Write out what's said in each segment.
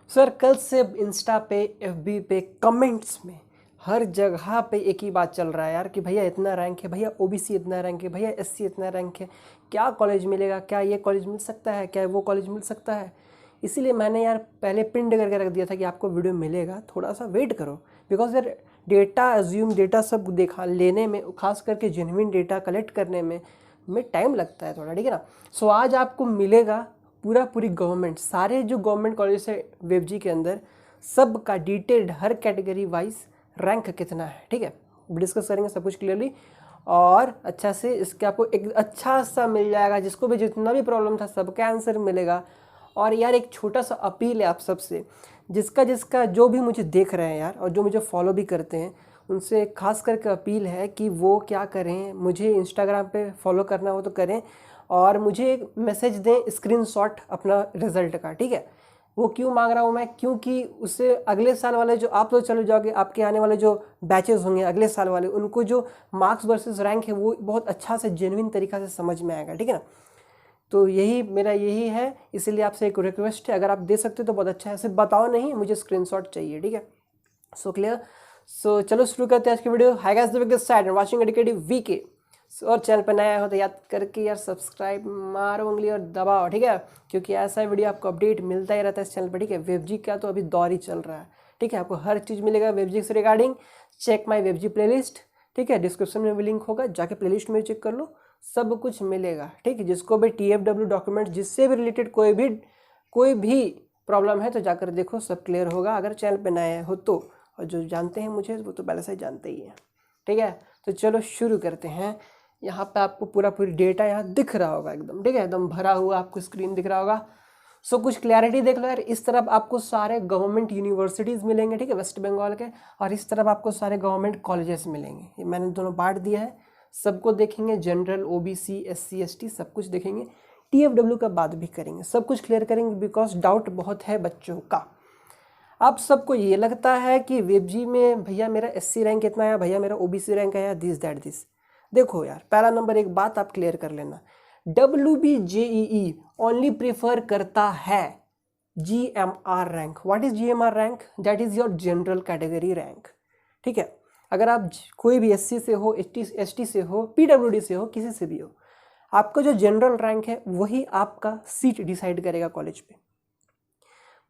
Sir कल से Insta पे, एफबी पे, कमेंट्स में हर जगह पे एक ही बात चल रहा है यार कि भैया इतना रैंक है, भैया ओबीसी इतना रैंक है, भैया एससी इतना रैंक है, क्या कॉलेज मिलेगा, क्या ये कॉलेज मिल सकता है, क्या वो कॉलेज मिल सकता है। इसीलिए मैंने यार पहले पिंड करके रख दिया था कि आपको वीडियो मिलेगा, थोड़ा सा वेट करो। बिकॉज यार डेटा अज्यूम, डेटा सब देखा लेने में, खास करके जेन्युइन डेटा कलेक्ट करने में टाइम लगता है थोड़ा, ठीक है ना। सो आज आपको मिलेगा पूरी गवर्नमेंट, सारे जो गवर्नमेंट कॉलेज है वेबजी के अंदर, सब का डिटेल्ड हर कैटेगरी वाइज रैंक कितना है, ठीक है। डिस्कस करेंगे सब कुछ क्लियरली और अच्छा से। इसके आपको एक अच्छा सा मिल जाएगा, जिसको भी जितना भी प्रॉब्लम था सबका आंसर मिलेगा। और यार एक छोटा सा अपील है आप सबसे, जिसका जो भी मुझे देख रहे हैं यार और जो मुझे फॉलो भी करते हैं, उनसे खास करके अपील है कि वो क्या करें, मुझे इंस्टाग्राम पे फॉलो करना हो तो करें और मुझे एक मैसेज दें स्क्रीनशॉट अपना रिजल्ट का, ठीक है। वो क्यों मांग रहा हूँ मैं, क्योंकि उससे अगले साल वाले जो आप लोग चले जाओगे, आपके आने वाले जो बैचेस होंगे अगले साल वाले, उनको जो मार्क्स वर्सेस रैंक है वो बहुत अच्छा से जेन्युइन तरीक़ा से समझ में आएगा, ठीक है ना। तो मेरा यही है, इसीलिए आपसे एक रिक्वेस्ट है, अगर आप दे सकते हो तो बहुत अच्छा है। सिर्फ बताओ नहीं, मुझे स्क्रीनशॉट चाहिए, ठीक है। So clear. सो चलो शुरू करते हैं आज की video. Hi guys, the biggest side and watching educative VK. और चैनल पर नया हो तो याद करके यार सब्सक्राइब मारो उंगली और दबाओ, ठीक है, क्योंकि ऐसा वीडियो आपको अपडेट मिलता ही रहता है इस चैनल पर, ठीक है। वेबजी का तो अभी दौर ही चल रहा है, ठीक है। आपको हर चीज़ मिलेगा वेबजी से रिगार्डिंग। चेक माई वेबजी प्लेलिस्ट, ठीक है, डिस्क्रिप्शन में भी लिंक होगा, जाके प्लेलिस्ट में चेक कर लो, सब कुछ मिलेगा, ठीक है। जिसको भी TFW डॉक्यूमेंट, जिससे भी रिलेटेड कोई भी प्रॉब्लम है तो जाकर देखो, सब क्लियर होगा अगर चैनल पर नए हो तो। और जो जानते हैं मुझे वो तो पहले से जानते ही हैं, ठीक है। तो चलो शुरू करते हैं। यहाँ पे आपको पूरी डेटा यहाँ दिख रहा होगा एकदम, ठीक है, एकदम भरा हुआ आपको स्क्रीन दिख रहा होगा। सो कुछ क्लैरिटी देख लो यार। इस तरफ आपको सारे गवर्नमेंट यूनिवर्सिटीज़ मिलेंगे, ठीक है, वेस्ट बंगाल के, और इस तरफ आपको सारे गवर्नमेंट कॉलेजेस मिलेंगे। ये मैंने दोनों बांट दिया है, सबको देखेंगे, जनरल, OBC, SC ST सब कुछ देखेंगे। TFW का बात भी करेंगे, सब कुछ क्लियर करेंगे, बिकॉज डाउट बहुत है बच्चों का। आप सबको ये लगता है कि वेबजी में भैया मेरा SC रैंक कितना है, भैया मेरा OBC रैंक है, या दिस। देखो यार, पहला नंबर एक बात आप क्लियर कर लेना, WBJEE ओनली प्रेफर करता है GMR rank. What is GMR rank? That is your general category rank, ठीक है। अगर आप कोई भी SC से हो, ST से हो, PWD से हो, किसी से भी हो, आपका जो जनरल रैंक है वही आपका सीट डिसाइड करेगा कॉलेज पे।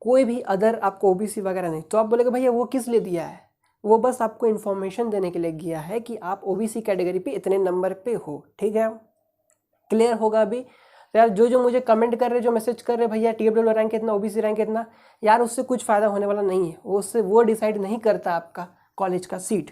कोई भी अदर आपको OBC वगैरह नहीं। तो आप बोलेगे भैया वो किस लिए दिया है? वो बस आपको इन्फॉर्मेशन देने के लिए दिया है कि आप OBC कैटेगरी पे इतने नंबर पे हो, ठीक है। क्लियर होगा अभी? तो यार जो मुझे कमेंट कर रहे, जो मैसेज कर रहे, भैया TFW रैंक कितना, OBC रैंक कितना, यार उससे कुछ फ़ायदा होने वाला नहीं है। वो डिसाइड नहीं करता आपका कॉलेज का सीट।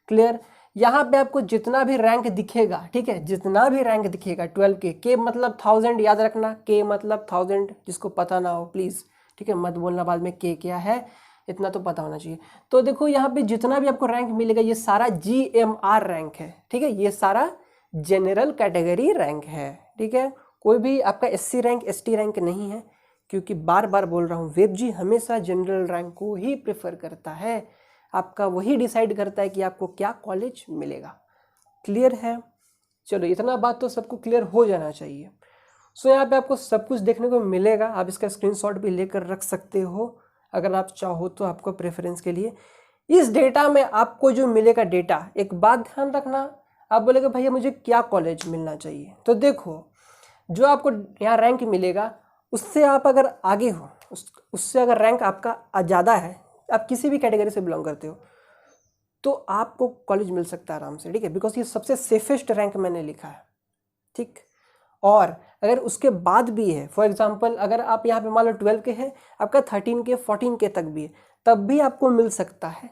क्लियर। यहाँ पे आपको जितना भी रैंक दिखेगा, ठीक है, जितना भी रैंक दिखेगा 12 के मतलब 1000 याद रखना, के मतलब 1000, जिसको पता ना हो प्लीज़, ठीक है, मत बोलना बाद में के क्या है, इतना तो पता होना चाहिए। तो देखो यहाँ पे जितना भी आपको रैंक मिलेगा ये सारा GMR रैंक है, ठीक है, ये सारा जनरल कैटेगरी रैंक है, ठीक है। कोई भी आपका SC रैंक, ST रैंक नहीं है, क्योंकि बार बार बोल रहा हूँ, वेबजी हमेशा जनरल रैंक को ही प्रेफर करता है। आपका वही डिसाइड करता है कि आपको क्या कॉलेज मिलेगा। क्लियर है? चलो इतना बात तो सबको क्लियर हो जाना चाहिए। सो यहाँ पे आपको सब कुछ देखने को मिलेगा, आप इसका स्क्रीनशॉट भी लेकर रख सकते हो अगर आप चाहो तो, आपको प्रेफरेंस के लिए। इस डेटा में आपको जो मिलेगा डेटा, एक बात ध्यान रखना, आप बोलेगे भैया मुझे क्या कॉलेज मिलना चाहिए, तो देखो जो आपको यहाँ रैंक मिलेगा उससे आप अगर आगे हो, उससे अगर रैंक आपका ज़्यादा है, आप किसी भी कैटेगरी से बिलोंग करते हो, तो आपको कॉलेज मिल सकता है आराम से, ठीक है, बिकॉज ये सबसे सेफेस्ट रैंक मैंने लिखा है, ठीक। और अगर उसके बाद भी है, फॉर एग्जांपल अगर आप यहाँ पे मान लो 12 के हैं, आपका 13 के 14 के तक भी है, तब भी आपको मिल सकता है,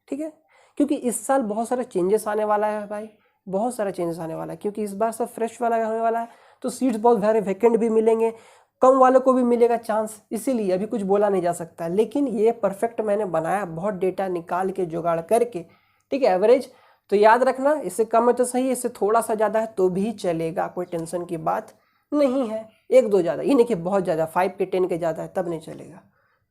ठीक है। क्योंकि इस साल बहुत सारा चेंजेस आने वाला है भाई, बहुत सारा चेंजेस आने वाला है, क्योंकि इस बार सब फ्रेश वाला होने वाला है, तो सीट्स बहुत सारे वैकेंट भी मिलेंगे, कम वालों को भी मिलेगा चांस, इसीलिए अभी कुछ बोला नहीं जा सकता। लेकिन ये परफेक्ट मैंने बनाया, बहुत डेटा निकाल के जुगाड़ करके, ठीक है, एवरेज। तो याद रखना, इससे कम है तो सही, इससे थोड़ा सा ज़्यादा है तो भी चलेगा, कोई टेंशन की बात नहीं है। 1-2 ज़्यादा, ये नहीं कि बहुत ज़्यादा 5 के 10 के ज़्यादा है तब नहीं चलेगा,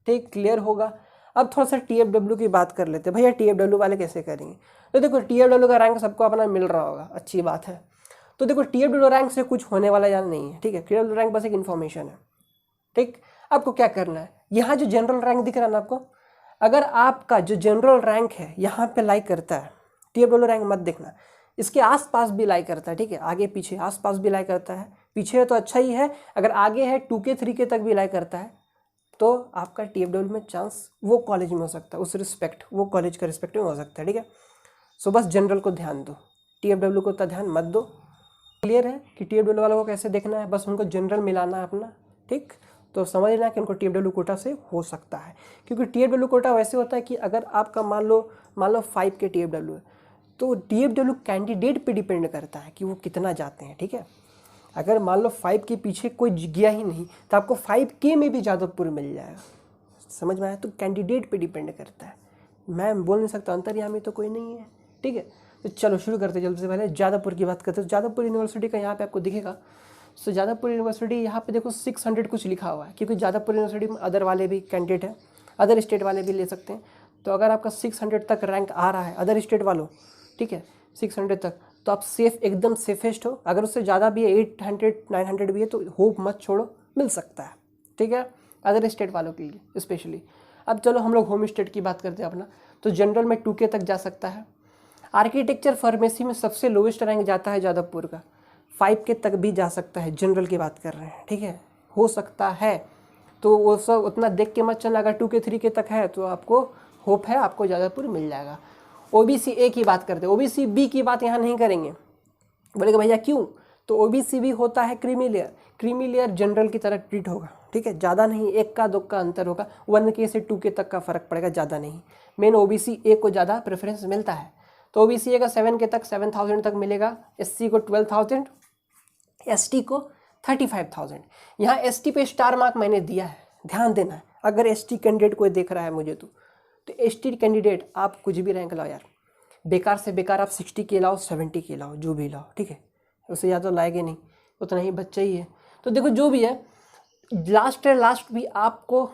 ठीक। क्लियर होगा? अब थोड़ा सा TFW की बात कर लेते हैं। भैया TFW वाले कैसे करेंगे? तो देखो TFW का रैंक सबको अपना मिल रहा होगा, अच्छी बात है। तो देखो TFW रैंक से कुछ होने वाला यार नहीं है, ठीक है। TFW रैंक बस एक इन्फॉर्मेशन है, ठीक। आपको क्या करना है, यहाँ जो जनरल रैंक दिख रहा है ना आपको, अगर आपका जो जनरल रैंक है यहाँ पे लाई करता है, TFW रैंक मत देखना, इसके आसपास भी लाई करता है, ठीक है, आगे पीछे आसपास भी लाई करता है, पीछे है तो अच्छा ही है, अगर आगे है 2K 3K तक भी लाई करता है तो आपका TFW में चांस वो कॉलेज में हो सकता है, उस रिस्पेक्ट वो कॉलेज का रिस्पेक्ट में हो सकता है, ठीक है। सो बस जनरल को ध्यान दो, TFW को उतना ध्यान मत दो। क्लियर है कि TFW वालों को कैसे देखना है, बस उनको जनरल मिलाना है अपना, ठीक। तो समझ लेना कि उनको TFW कोटा से हो सकता है, क्योंकि TFW कोटा वैसे होता है कि अगर आपका मान लो 5K TFW है, तो TFW कैंडिडेट पे डिपेंड करता है कि वो कितना जाते हैं, ठीक है। अगर मान लो 5 के पीछे कोई गया ही नहीं तो आपको 5K में भी जादवपुर मिल जाएगा, समझ में आया? तो कैंडिडेट पे डिपेंड करता है, मैं बोल नहीं सकता, अंतर्यामी तो कोई नहीं है, ठीक है। तो चलो शुरू करते जल्दी से। पहले जादवपुर की बात करते हैं। जादवपुर यूनिवर्सिटी का यहाँ पे आपको दिखेगा, सो जादवपुर यूनिवर्सिटी यहाँ पे देखो 600 कुछ लिखा हुआ है, क्योंकि जादवपुर यूनिवर्सिटी में अदर वाले भी कैंडिडेट हैं, अदर स्टेट वाले भी ले सकते हैं। तो अगर आपका 600 तक रैंक आ रहा है अदर स्टेट वालों, ठीक है, 600 तक, तो आप सेफ, एकदम सेफेस्ट हो। अगर उससे ज़्यादा भी है, 800 900 भी है, तो होप मत छोड़ो, मिल सकता है, ठीक है, अदर स्टेट वालों के लिए स्पेशली। अब चलो हम लोग होम स्टेट की बात करते हैं अपना। तो जनरल में 2K तक जा सकता है। आर्किटेक्चर फार्मेसी में सबसे लोवेस्ट रैंक जाता है जादवपुर का, 5K तक भी जा सकता है, जनरल की बात कर रहे हैं, ठीक है, हो सकता है। तो वो सब उतना देख के मत चलना, अगर 2K 3K तक है तो आपको होप है, आपको जादवपुर मिल जाएगा। OBC A की बात करते हैं, OBC B की बात यहाँ नहीं करेंगे। बोलेगा भैया क्यों? तो OBC भी होता है creamy layer, creamy layer general की तरह ट्रीट होगा, ठीक है, ज़्यादा नहीं, 1 का 2 का अंतर होगा, 1K से 2K तक का फर्क पड़ेगा, ज़्यादा नहीं। मेन OBC A को ज़्यादा प्रेफरेंस मिलता है। तो OBC A का 7K तक 7000 तक मिलेगा, SC को 12,000, ST को 35,000। यहाँ ST पे स्टार मार्क मैंने दिया है, ध्यान देना है। अगर ST कैंडिडेट कोई देख रहा है मुझे तो ST कैंडिडेट आप कुछ भी रैंक लाओ यार, बेकार से बेकार आप 60K लाओ, 70K लाओ, जो भी लाओ, ठीक है, उससे ज़्यादा तो लाएंगे नहीं, उतना ही बच्चा ही है। तो देखो जो भी है, लास्ट भी आपको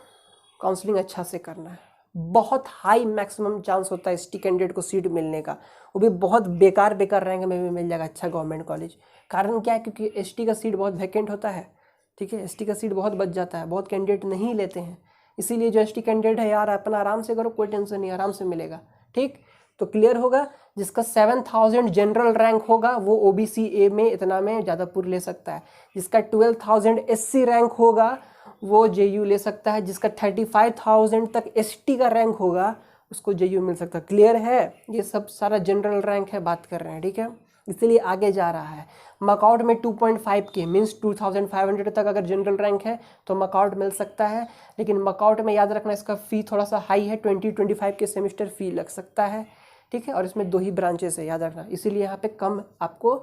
काउंसलिंग अच्छा से करना है। बहुत हाई मैक्सिमम चांस होता है ST कैंडिडेट को सीट मिलने का, वो भी बहुत बेकार रैंक में भी मिल जाएगा अच्छा गवर्नमेंट कॉलेज। कारण क्या है? क्योंकि ST का सीट बहुत वैकेंट होता है, ठीक है, ST का सीट बहुत बच जाता है, बहुत कैंडिडेट नहीं लेते हैं, इसीलिए जो ST कैंडिडेट है यार अपना आराम से करो, कोई टेंशन नहीं, आराम से मिलेगा, ठीक। तो क्लियर होगा, जिसका 7000 जनरल रैंक होगा वो OBC A में इतना में जादवपुर ले सकता है, जिसका 12000 SC रैंक होगा वो JU ले सकता है, जिसका 35,000 तक ST का रैंक होगा उसको JU मिल सकता है। क्लियर है? ये सब सारा जनरल रैंक है बात कर रहे हैं, ठीक है, इसीलिए आगे जा रहा है। मकआउट में 2.5K मीन्स 2500 तक अगर जनरल रैंक है तो मकआउट मिल सकता है, लेकिन मकआउट में याद रखना इसका फ़ी थोड़ा सा हाई है, 20-25 के सेमेस्टर फ़ी लग सकता है, ठीक है, और इसमें 2 ही ब्रांचेस है, याद रखना, इसीलिए यहाँ पे कम आपको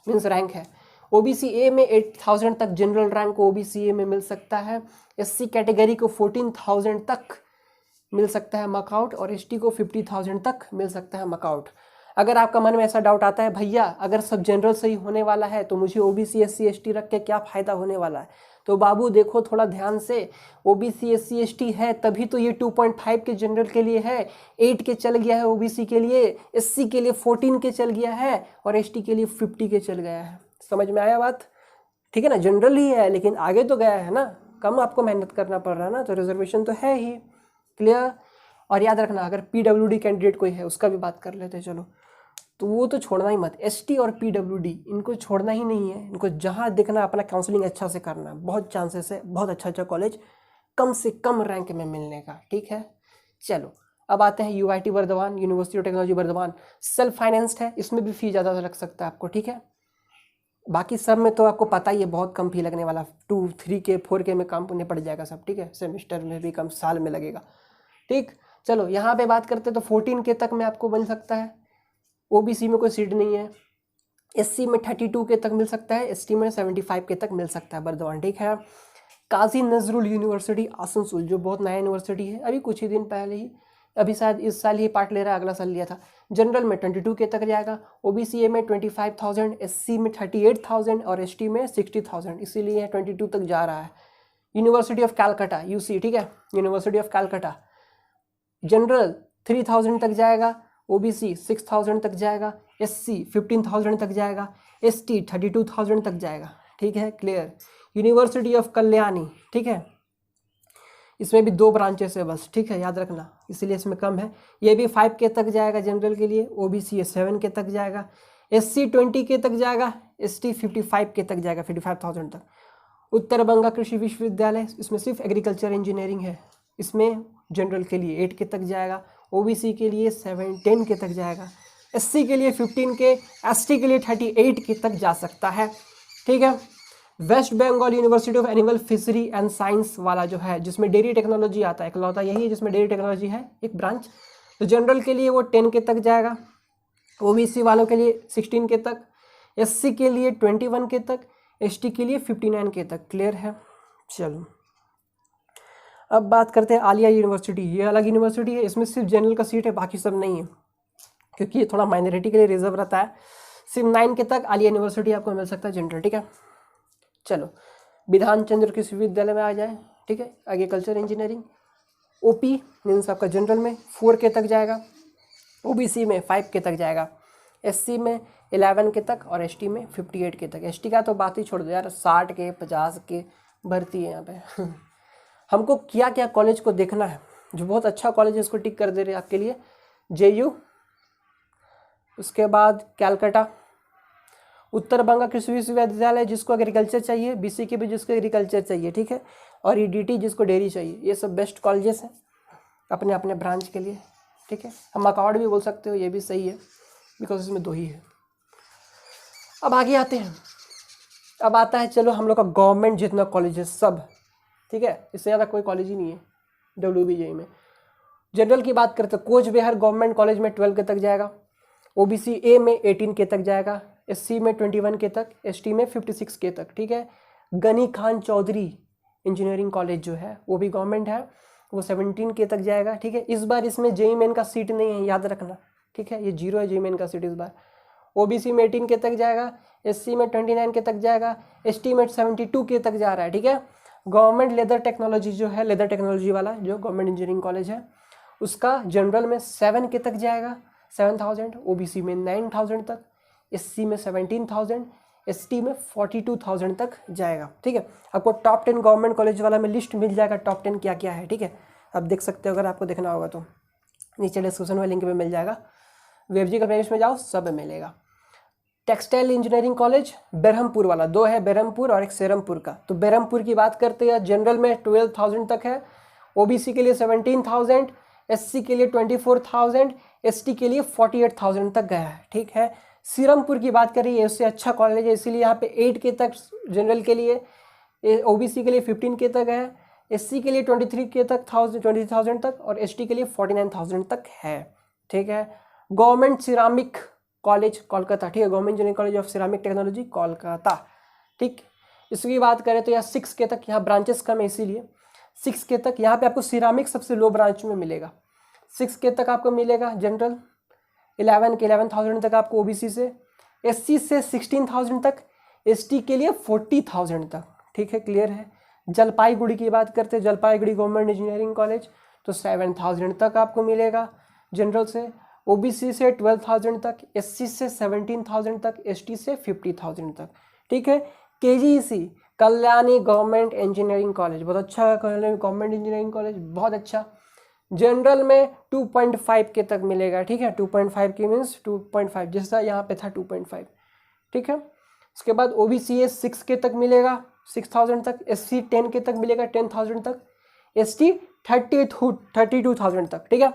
मीन्स रैंक है। OBC A में 8000 तक जनरल रैंक को OBC A में मिल सकता है, SC कैटेगरी को 14,000 तक मिल सकता है मकआउट, और ST को 50,000 तक मिल सकता है मकआउट। अगर आपका मन में ऐसा डाउट आता है भैया अगर सब जनरल सही होने वाला है तो मुझे OBC SC ST रख के क्या फ़ायदा होने वाला है, तो बाबू देखो थोड़ा ध्यान से, OBC SC ST है तभी तो ये 2.5 के जनरल के लिए है, 8 के चल गया है OBC के लिए, SC के लिए 14 के चल गया है, और ST के लिए 50 के चल गया है। समझ में आया बात? ठीक है ना, जनरल ही है लेकिन आगे तो गया है ना, कम आपको मेहनत करना पड़ रहा है ना, तो रिजर्वेशन तो है ही। क्लियर? और याद रखना अगर PWD कैंडिडेट कोई है उसका भी बात कर लेते हैं, चलो, तो वो तो छोड़ना ही मत, ST और PWD इनको छोड़ना ही नहीं है, इनको जहाँ देखना अपना काउंसलिंग अच्छा से करना, बहुत चांसेस है बहुत अच्छा कॉलेज कम से कम रैंक में मिलने का, ठीक है। चलो अब आते हैं UIT Burdwan, university of technology Burdwan, self financed है, इसमें भी फ़ी ज़्यादा लग सकता है आपको, ठीक है। बाकी सब में तो आपको पता ही है बहुत कम फी लगने वाला, 2, 3K 4K में काम पुण्य पड़ जाएगा सब, ठीक है, सेमेस्टर में भी कम, साल में लगेगा, ठीक। चलो यहाँ पे बात करते हैं तो 14K तक में आपको बन सकता है, OBC में कोई सीट नहीं है, SC में 32K तक मिल सकता है, ST में 75K तक मिल सकता है बर्दवान, ठीक है। काजी नजरुल यूनिवर्सिटी आसनसोल जो बहुत नया यूनिवर्सिटी है, अभी कुछ ही दिन पहले ही, अभी शायद इस साल ही पार्ट ले रहा है, अगला साल लिया था। जनरल में 22K तक जाएगा, OBC A में 25,000, SC में 38,000 और ST में 60,000, इसीलिए 22 तक जा रहा है। यूनिवर्सिटी ऑफ कैलकटा UC, ठीक है, यूनिवर्सिटी ऑफ कैलकटा जनरल 3000 तक जाएगा, ओबीसी 6000 तक जाएगा, एससी 15000 तक जाएगा, एसटी 32,000 तक जाएगा। ठीक है, क्लियर। यूनिवर्सिटी ऑफ कल्याणी, ठीक है, इसमें भी 2 ब्रांचेस है बस, ठीक है, याद रखना, इसीलिए इसमें कम है। ये भी 5K तक जाएगा जनरल के लिए, ओबीसी 7K तक जाएगा, एससी 20K तक जाएगा, एसटी 55K तक जाएगा, 55,000 तक। उत्तर बंगा कृषि विश्वविद्यालय, इसमें सिर्फ एग्रीकल्चर इंजीनियरिंग है, इसमें जनरल के लिए 8K तक जाएगा, ओबीसी के लिए 10K तक जाएगा, एससी के लिए 15K, एसटी के लिए 38K तक जा सकता है। ठीक है, West Bengal university of animal fishery and science वाला जो है, जिसमें डेयरी टेक्नोलॉजी आता है, इकलौता यही है जिसमें डेयरी टेक्नोलॉजी है एक ब्रांच। तो जनरल के लिए वो 10K तक जाएगा, ओबीसी वालों के लिए 16K तक, एससी के लिए 21K तक, एसटी के लिए 59K तक। क्लियर है। चलो अब बात करते हैं आलिया यूनिवर्सिटी। ये अलग यूनिवर्सिटी है, इसमें सिर्फ जनरल का सीट है, बाकी सब नहीं है, क्योंकि ये थोड़ा माइनॉरिटी के लिए रिजर्व रहता है। सिर्फ 9K तक आलिया यूनिवर्सिटी आपको मिल सकता है जनरल। ठीक है, चलो विधान चंद्र कृषि विश्वविद्यालय में आ जाए। ठीक है, एग्रीकल्चर इंजीनियरिंग, ओपी मीन्स आपका जनरल में 4K तक जाएगा, ओबीसी में 5K तक जाएगा, एससी में 11K तक और एसटी में 58K तक। एसटी का तो बात ही छोड़ दो यार, 60K 50K भर्ती है यहाँ पे। हमको क्या क्या कॉलेज को देखना है, जो बहुत अच्छा कॉलेज है इसको टिक कर दे रहे हैं आपके लिए। JU, उसके बाद कैलकाटा, उत्तर बंगा कृषि विश्वविद्यालय जिसको एग्रीकल्चर चाहिए, BC के भी जिसको एग्रीकल्चर चाहिए। ठीक है, और EDT जिसको डेयरी चाहिए। ये सब बेस्ट कॉलेजेस हैं अपने अपने ब्रांच के लिए। ठीक है, हम अकॉर्ड भी बोल सकते हो, ये भी सही है बिकॉज इसमें 2 ही है। अब आगे आते हैं, अब आता है चलो हम लोग का गवर्नमेंट जितना कॉलेज है सब। ठीक है, इससे ज़्यादा कोई कॉलेज ही नहीं है WBJ में। जनरल की बात करते हैं, कोच बिहार गवर्नमेंट कॉलेज में 12K तक जाएगा, OBC A में 18K तक जाएगा, SC में 21K तक, ST में 56K तक। ठीक है, गनी खान चौधरी इंजीनियरिंग कॉलेज जो है वो भी गवर्नमेंट है, वो 17K तक जाएगा। ठीक है, इस बार इसमें JEE मेन का सीट नहीं है, याद रखना। ठीक है, ये 0 है JEE मेन का सीट इस बार। OBC में 18K तक जाएगा, SC में 29K तक जाएगा, ST में 72K तक जा रहा है। ठीक है, गवर्नमेंट लेदर टेक्नोलॉजी जो है, लेदर टेक्नोलॉजी वाला जो गवर्नमेंट इंजीनियरिंग कॉलेज है, उसका जनरल में 7K तक जाएगा, 7,000, OBC में 9,000 तक, SC में 17,000, ST में 42,000 तक जाएगा। ठीक है, आपको टॉप 10 गवर्नमेंट कॉलेज वाला में लिस्ट मिल जाएगा, टॉप 10 क्या क्या है। ठीक है, आप देख सकते हो, अगर आपको देखना होगा तो नीचे डिस्क्रिप्शन में लिंक में मिल जाएगा, वेबजी का पेज में जाओ सब मिलेगा। टेक्सटाइल इंजीनियरिंग कॉलेज बेरहमपुर वाला, 2 है, बेरहमपुर और एक सेरमपुर का। तो बेरहमपुर की बात करते हैं, जनरल में 12,000 तक है, OBC के लिए 17,000, SC के लिए 24,000, ST के लिए 48,000 तक गया है। ठीक है, सीरमपुर की बात करिए, उससे अच्छा कॉलेज है, इसीलिए यहाँ पे 8K तक जनरल के लिए, OBC के लिए 15K तक है, SC के लिए 23K तक, 20,000 तक, और ST के लिए 49,000 तक है। ठीक है, गवर्नमेंट सिरामिक कॉलेज कोलकाता। ठीक है, government engineering college of ceramic technology Kolkata. ठीक, इसकी बात करें तो यहाँ 6K तक, यहाँ ब्रांचेस कम है इसीलिए 6K तक। यहाँ पे आपको सिरामिक सबसे लो ब्रांच में मिलेगा, 6K तक आपको मिलेगा जनरल, 11,000 तक आपको OBC से, SC से 16,000 तक, ST के लिए 40,000 तक। ठीक है, क्लियर है। जलपाईगुड़ी की बात करते हैं, जलपाईगुड़ी गवर्नमेंट इंजीनियरिंग कॉलेज, तो 7,000 तक आपको मिलेगा जनरल से, OBC से 12,000 तक, SC से 17,000 तक, ST से 50,000 तक। ठीक है, KGEC Kalyani government engineering college, बहुत अच्छा गवर्नमेंट इंजीनियरिंग कॉलेज, बहुत अच्छा। जनरल में 2.5K तक मिलेगा। ठीक है, 2.5K मीन्स 2.5, जैसा यहाँ पे था 2.5। ठीक है, उसके बाद OBC 6K तक मिलेगा, 6,000 तक, SC 10K तक मिलेगा, 10,000 तक, ST 32,000 तक। ठीक है,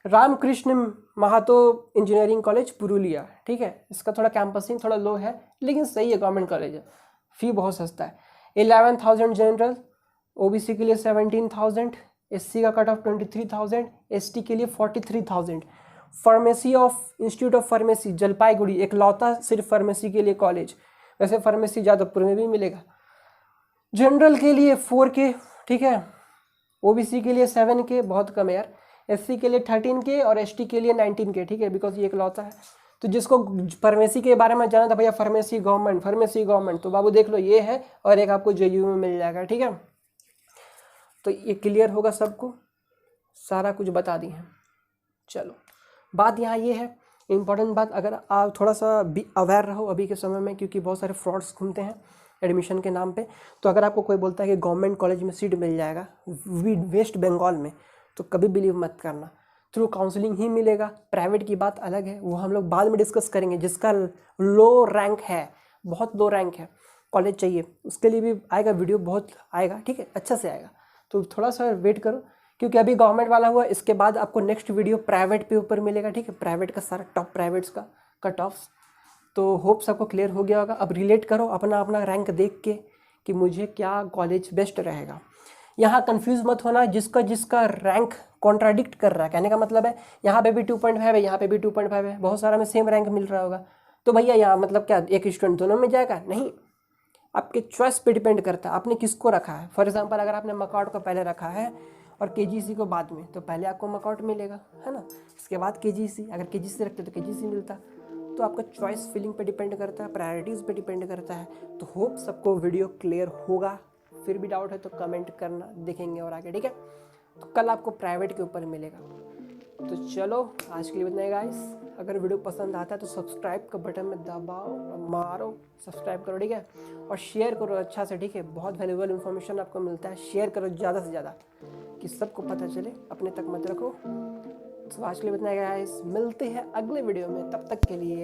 रामकृष्ण महातो इंजीनियरिंग कॉलेज पुरुलिया। ठीक है, इसका थोड़ा कैंपसिंग थोड़ा लो है, लेकिन सही है, गवर्नमेंट कॉलेज है, फी बहुत सस्ता है। 11,000 जनरल, OBC के लिए 17,000, SC का कट ऑफ 23,000, ST के लिए 43,000। Pharmacy of institute of pharmacy Jalpaiguri, एकलौता सिर्फ फार्मेसी के लिए कॉलेज, वैसे फार्मेसी जादवपुर में भी मिलेगा। जनरल के लिए 4K। ठीक है, OBC के लिए 7K, बहुत कम है यार, SC के लिए 13K और ST के लिए 19K। ठीक है, बिकॉज ये एकलौता है। तो जिसको फार्मेसी के बारे में जाना था भैया, फार्मेसी गवर्नमेंट, तो बाबू देख लो, ये है, और एक आपको JU में मिल जाएगा। ठीक है, तो ये क्लियर होगा सबको। सारा कुछ बता दिए हैं। चलो, बात यहाँ ये है, इम्पॉर्टेंट बात, अगर आप थोड़ा सा भी अवेयर रहो अभी के समय में, क्योंकि बहुत सारे फ्रॉड्स घूमते हैं एडमिशन के नाम पे। तो अगर आपको कोई बोलता है कि गवर्नमेंट कॉलेज में सीट मिल जाएगा वेस्ट बंगाल में, तो कभी बिलीव मत करना, थ्रू काउंसलिंग ही मिलेगा। प्राइवेट की बात अलग है, वो हम लोग बाद में डिस्कस करेंगे। जिसका लो रैंक है, बहुत लो रैंक है, कॉलेज चाहिए, उसके लिए भी आएगा वीडियो, बहुत आएगा, ठीक है, अच्छा से आएगा। तो थोड़ा सा वेट करो, क्योंकि अभी गवर्नमेंट वाला हुआ, इसके बाद आपको नेक्स्ट वीडियो प्राइवेट पे ऊपर मिलेगा, ठीक है, प्राइवेट का सारा टॉप प्राइवेट्स का कट ऑफ्स। तो होप सबको क्लियर हो गया होगा। अब रिलेट करो अपना अपना रैंक देख के कि मुझे क्या कॉलेज बेस्ट रहेगा। यहाँ कंफ्यूज मत होना, जिसका जिसका रैंक कॉन्ट्राडिक्ट कर रहा है, कहने का मतलब है यहाँ पे भी 2.5 है, यहाँ पे भी 2.5 है, बहुत सारा में सेम रैंक मिल रहा होगा, तो भैया यहाँ मतलब क्या एक स्टूडेंट दोनों में जाएगा? नहीं, आपके चॉइस पे डिपेंड करता है आपने किसको रखा है। फॉर एग्जांपल, अगर आपने मकआउट को पहले रखा है और केजीसी को बाद में, तो पहले आपको मकआउट मिलेगा, है ना, इसके बाद केजीसी। अगर केजीसी रखते तो केजीसी मिलता। तो आपका चॉइस फीलिंग पे डिपेंड करता है, प्रायोरिटीज़ पे डिपेंड करता है। तो होप सबको वीडियो क्लियर होगा। फिर भी डाउट है तो कमेंट करना, देखेंगे और आगे, ठीक है। तो कल आपको प्राइवेट के ऊपर मिलेगा। तो चलो, आज के लिए इतना ही गाइस। अगर वीडियो पसंद आता है तो सब्सक्राइब का बटन में दबाओ और मारो, सब्सक्राइब करो, ठीक है, और शेयर करो अच्छा से, ठीक है। बहुत वैल्यूबल इन्फॉर्मेशन आपको मिलता है, शेयर करो ज़्यादा से ज़्यादा कि सबको पता चले, अपने तक मत रखो। तो आज के लिए इतना ही गाइस, मिलते हैं अगले वीडियो में, तब तक के लिए